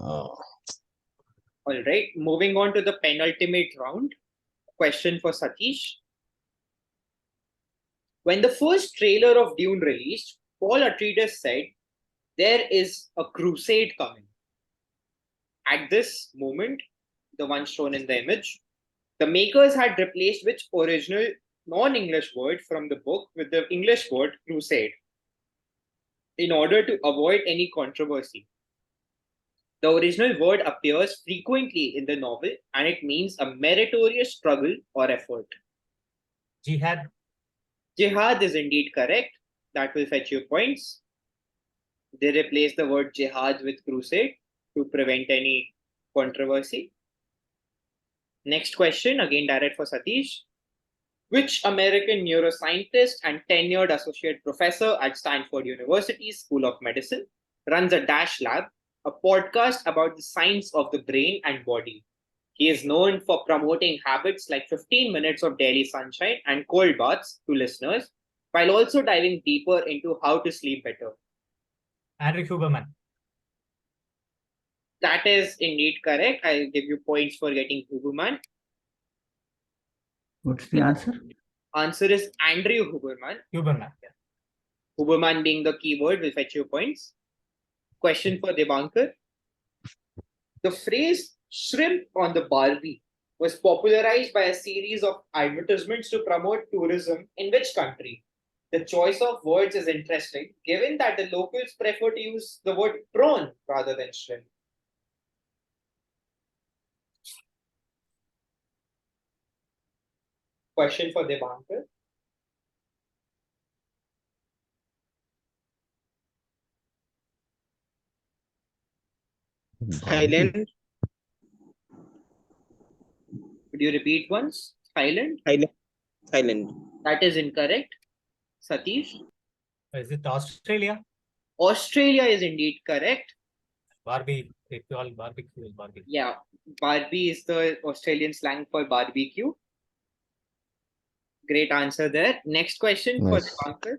Oh. All right. Moving on to the penultimate round. Question for Satish. When the first trailer of Dune released, Paul Atreides said, "There is a crusade coming." At this moment, the one shown in the image, the makers had replaced which original non-English word from the book with the English word crusade in order to avoid any controversy. The original word appears frequently in the novel and it means a meritorious struggle or effort. Jihad. Jihad is indeed correct. That will fetch you points. They replace the word jihad with crusade to prevent any controversy. Next question, again direct for Satish. Which American neuroscientist and tenured associate professor at Stanford University School of Medicine runs a Dash Lab, a podcast about the science of the brain and body? He is known for promoting habits like 15 minutes of daily sunshine and cold baths to listeners, while also diving deeper into how to sleep better. Andrew Huberman. That is indeed correct. I'll give you points for getting Huberman. What's the answer? Answer is Andrew Huberman. Huberman. Yeah. Huberman being the keyword will fetch you points. Question for Debankur. The phrase shrimp on the Barbie was popularized by a series of advertisements to promote tourism in which country? The choice of words is interesting, given that the locals prefer to use the word prawn rather than shrimp. Question for Debankur. Thailand. Could you repeat once? Thailand? Thailand. That is incorrect. Satish? Is it Australia? Australia is indeed correct. Barbie. They call barbecue is barbie. Yeah, Barbie is the Australian slang for barbecue. Great answer there. Next question for Nice. Debankur.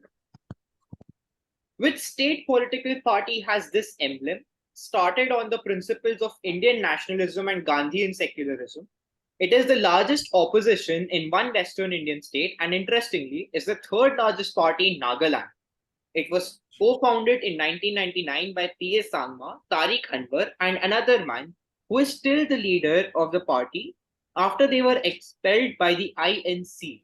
Which state political party has this emblem? Started on the principles of Indian nationalism and Gandhian secularism. It is the largest opposition in one Western Indian state and interestingly is the third largest party in Nagaland. It was co-founded in 1999 by P.A. Sangma, Tariq Anwar and another man who is still the leader of the party after they were expelled by the INC.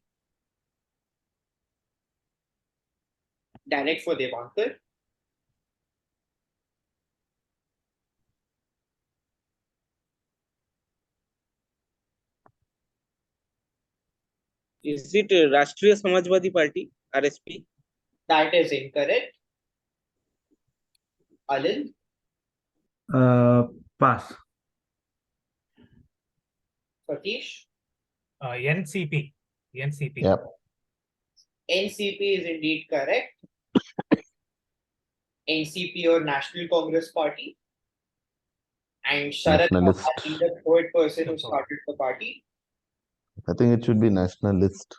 Direct for Debankur. Is it Rashtriya Samajwadi Party, RSP? That is incorrect. Alind? Pass. Sathish? NCP. NCP. Yep. NCP is indeed correct. NCP or National Congress Party. And Sharad Pawar Nationalist. being the third person who started the party. I think it should be nationalist.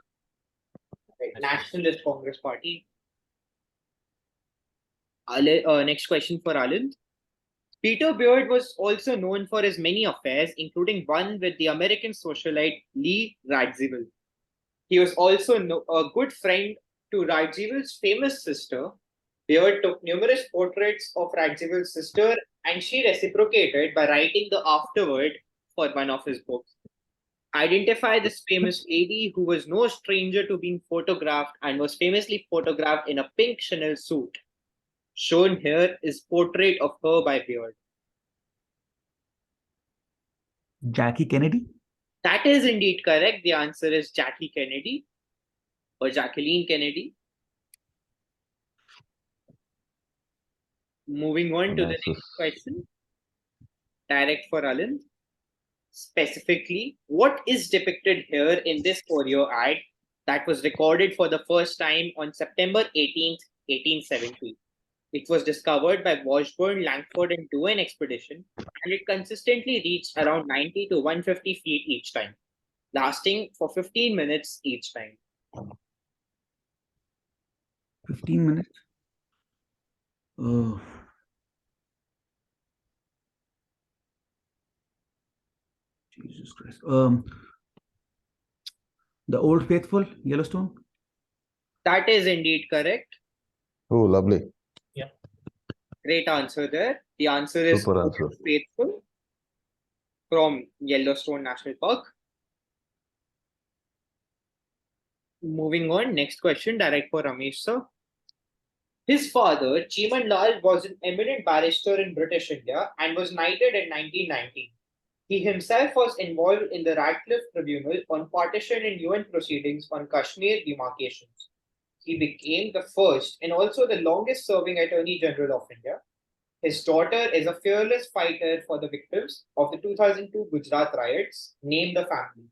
Right. Nationalist Congress Party. Next question for Alind. Peter Beard was also known for his many affairs, including one with the American socialite Lee Radziwill. He was also a good friend to Radzivill's famous sister. Beard took numerous portraits of Radzivill's sister and she reciprocated by writing the afterword for one of his books. Identify this famous lady who was no stranger to being photographed and was famously photographed in a pink Chanel suit. Shown here is portrait of her by Beard. Jackie Kennedy? That is indeed correct. The answer is Jackie Kennedy or Jacqueline Kennedy. Moving on to the next question. Direct for Alind. Specifically, what is depicted here in this choreo ad that was recorded for the first time on September 18th, 1870? It was discovered by Washburn, Langford, and Duane expedition, and it consistently reached around 90 to 150 feet each time, lasting for 15 minutes each time. 15 minutes? Oh. Jesus Christ. The Old Faithful, Yellowstone? That is indeed correct. Oh, lovely. Yeah. Great answer there. The answer is Super answer. Old Faithful from Yellowstone National Park. Moving on, next question, direct for Ramesh sir. His father, Cheeman Lal, was an eminent barrister in British India and was knighted in 1919. He himself was involved in the Radcliffe Tribunal on partition and UN proceedings on Kashmir demarcations. He became the first and also the longest serving Attorney General of India. His daughter is a fearless fighter for the victims of the 2002 Gujarat riots. Name the family.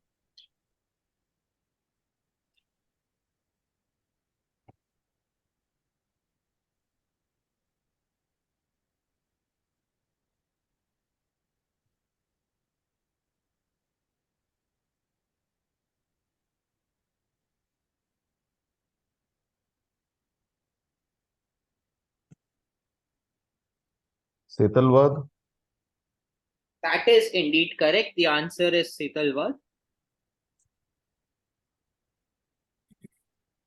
Setalwad? That is indeed correct. The answer is Setalwad.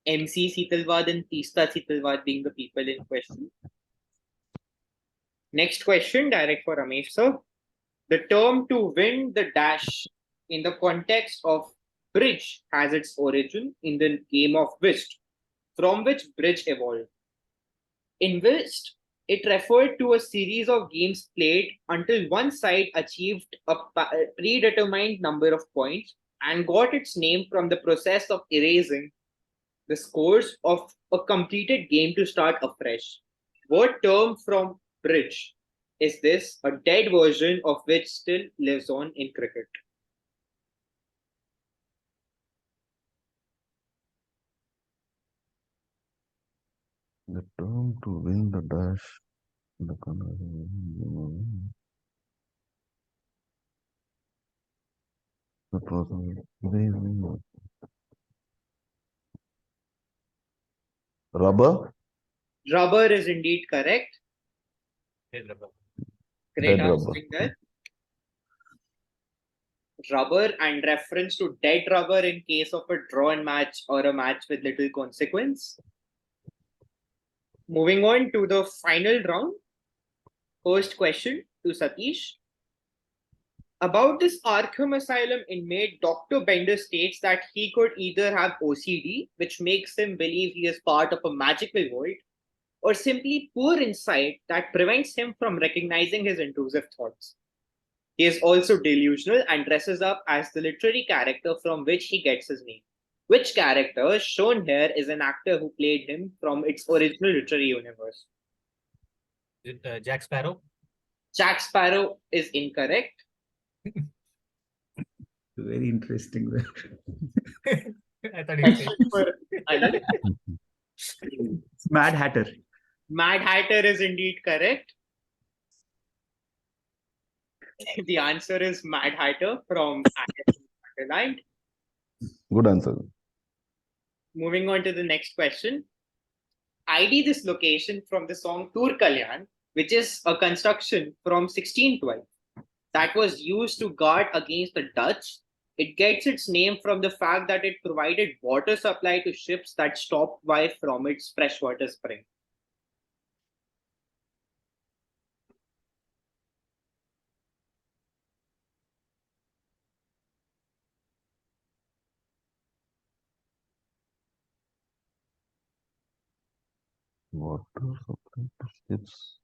MC Setalwad and Teesta Setalwad being the people in question. Next question, direct for Ramesh sir. The term to win the dash in the context of bridge has its origin in the game of whist, from which bridge evolved. In whist, it referred to a series of games played until one side achieved a predetermined number of points and got its name from the process of erasing the scores of a completed game to start afresh. What term from bridge is this, a dead version of which still lives on in cricket? The term to win the dash. The conversation. The person. Rubber. Rubber is indeed correct. Dead rubber. Great Dead rubber. answering there. Rubber and reference to dead rubber in case of a drawn match or a match with little consequence. Moving on to the final round. First question to Sathish. About this Arkham Asylum inmate, Dr. Bender states that he could either have OCD, which makes him believe he is part of a magical world, or simply poor insight that prevents him from recognizing his intrusive thoughts. He is also delusional and dresses up as the literary character from which he gets his name. Which character shown here is an actor who played him from its original literary universe? Jack Sparrow. Jack Sparrow is incorrect. Very interesting there. I thought you said. For Alind. It's Mad Hatter. Mad Hatter is indeed correct. The answer is Mad Hatter from Alind. Good answer. Moving on to the next question. ID this location from the song Tur Kalyan, which is a construction from 1612 that was used to guard against the Dutch. It gets its name from the fact that it provided water supply to ships that stopped by from its freshwater spring. Water supply to ships.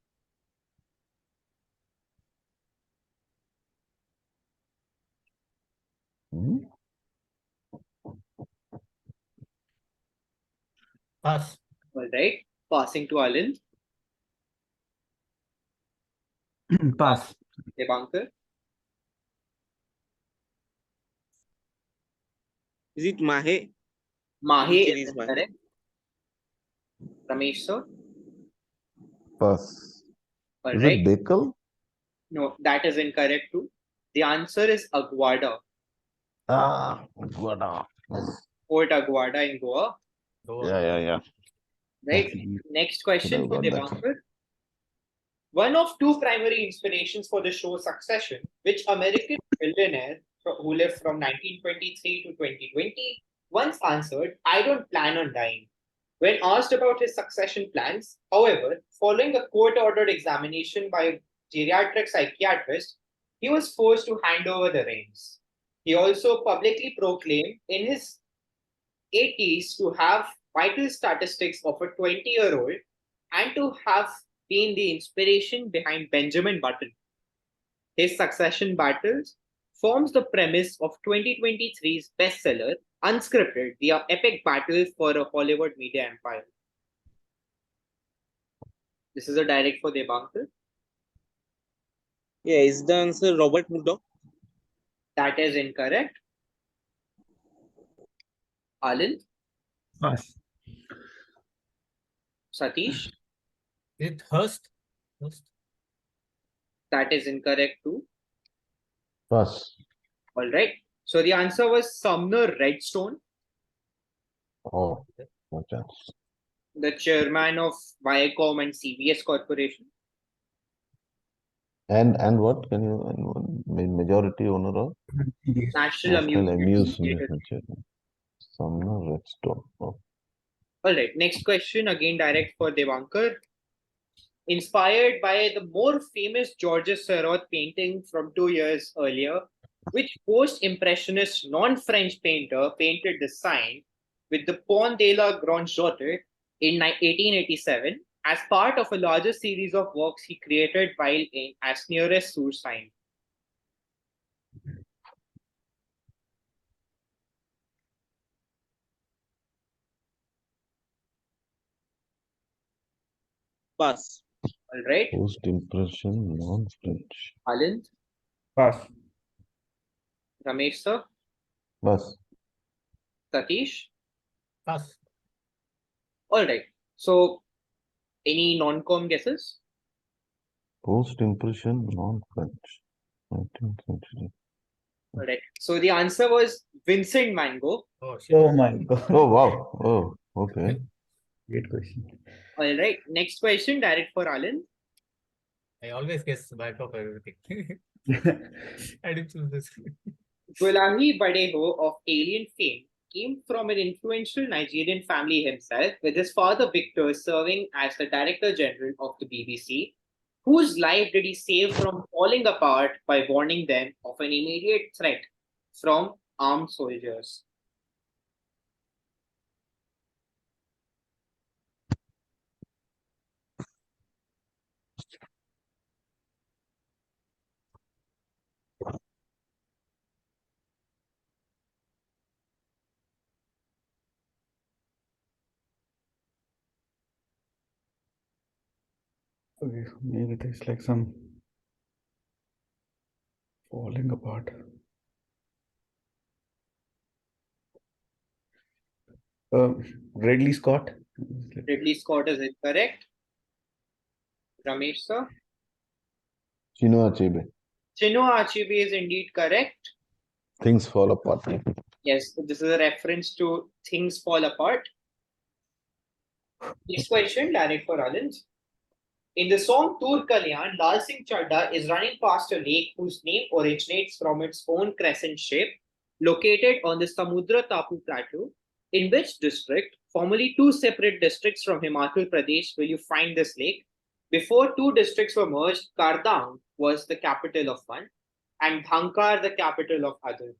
Hmm? Pass. All right. Passing to Alind. Pass. Debankur. Is it Mahe? Mahe It is is Mahe. correct. Ramesh sir. Pass. All Is right. it Bakel? No, that is incorrect too. The answer is Aguada. Ah, Guada. Fort Aguada in Goa. Yeah. Right. Next question Should for have got that. Debankur. One of two primary inspirations for the show Succession, which American billionaire who lived from 1923 to 2020 once answered, I don't plan on dying. When asked about his succession plans, however, following a court-ordered examination by a geriatric psychiatrist, he was forced to hand over the reins. He also publicly proclaimed in his 80s to have vital statistics of a 20-year-old and to have been the inspiration behind Benjamin Button. His succession battles forms the premise of 2023's bestseller, Unscripted, the epic battle for a Hollywood media empire. This is a direct for Debankur. Yeah, is the answer Robert Murdoch? That is incorrect. Alind, Pass. Sathish, Is it Hearst? Hearst. that is incorrect too. Pass. All right. So the answer was Sumner Redstone, Oh, no chance. the chairman of Viacom and CBS Corporation. And what can you majority owner of National National Amusement Theatre. Amusement Channel. Sumner Redstone. Oh. All right. Next question, again direct for Debankur. Inspired by the more famous Georges Seurat painting from 2 years earlier, which post-impressionist non-French painter painted the sign with the Pont de la Grande Jotte in 1887 as part of a larger series of works he created while in Asnières-sur-Seine. Pass. All right. Post impression non-French. Alind, Pass. Ramesh sir, Pass. Satish. Pass. All right. So Any non-com guesses? Post-impression, non-French. 19th century. Correct. So the answer was Vincent Van Gogh. Oh, shit. Oh my God. Oh, wow. Oh, okay. Great question. All right. Next question, direct for Alind. I always guess back of everything. I didn't choose this. Gulahi Badeho of Alien fame came from an influential Nigerian family himself, with his father Victor serving as the Director General of the BBC. Whose life did he save from falling apart by warning them of an immediate threat from armed soldiers? Okay, maybe there's like some falling apart. Ridley Scott. Ridley Scott is incorrect. Ramesh sir. Chinua Achebe. Chinua Achebe is indeed correct. Things fall apart. Yes, this is a reference to Things Fall Apart. Next question, direct for Alind. In the song Tur Kalyan, Lal Singh Chadda is running past a lake whose name originates from its own crescent shape, located on the Samudra Tapu Plateau. In which district, formerly two separate districts from Himachal Pradesh, will you find this lake? Before two districts were merged, Kardang was the capital of one, and Dhankar the capital of other.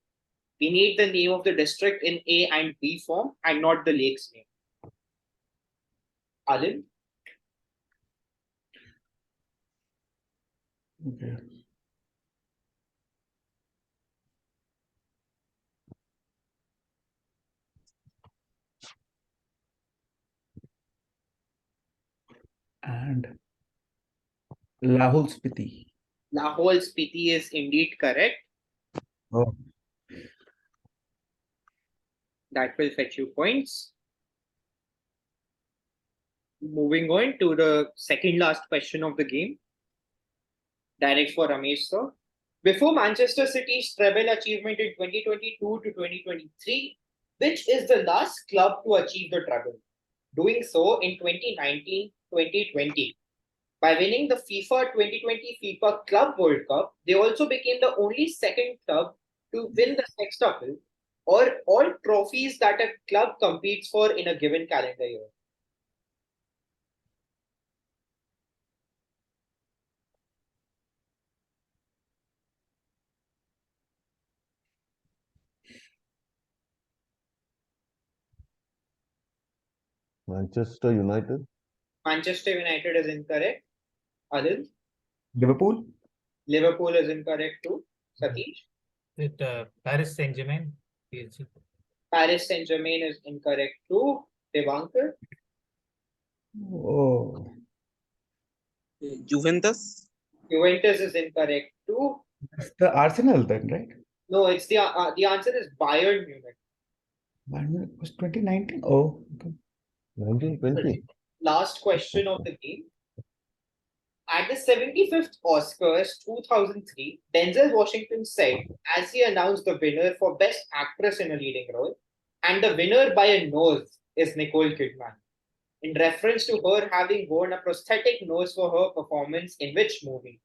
We need the name of the district in A and B form and not the lake's name. Alind? Okay. And Lahul Spiti. Lahore Spiti is indeed correct. Oh, That will fetch you points. Moving on to the second last question of the game. Direct for Ramesh sir. Before Manchester City's treble achievement in 2022 to 2023, which is the last club to achieve the treble? Doing so in 2019-2020. By winning the FIFA 2020 FIFA Club World Cup, they also became the only second club to win the sextuple, or all trophies that a club competes for in a given calendar year. Manchester United. Manchester United is incorrect. Alind? Liverpool. Liverpool is incorrect too. Sathish? It Paris Saint-Germain. PSG. Paris Saint-Germain is incorrect too. Debankur? Oh, Juventus. Juventus is incorrect too. that's the Arsenal then, right? No, it's the answer is Bayern Munich. It was 2019. Oh, okay. 1920. Last question of the game. At the 75th Oscars 2003, Denzel Washington said, as he announced the winner for Best Actress in a Leading Role, and the winner by a nose is Nicole Kidman, in reference to her having worn a prosthetic nose for her performance in which movie?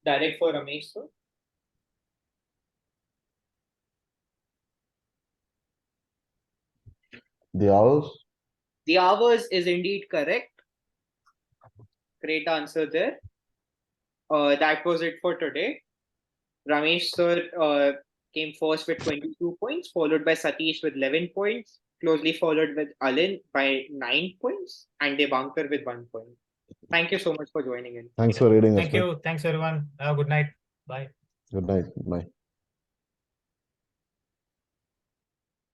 Direct for Ramesh sir. The Hours. The Hours is indeed correct. Great answer there. That was it for today. Ramesh sir came first with 22 points, followed by Sathish with 11 points, closely followed with Alind by 9 points, and Debankur with 1 point. Thank you so much for joining in. Thanks for reading us. Thank you. Thanks, everyone. Have a good night. Bye. Good night. Bye.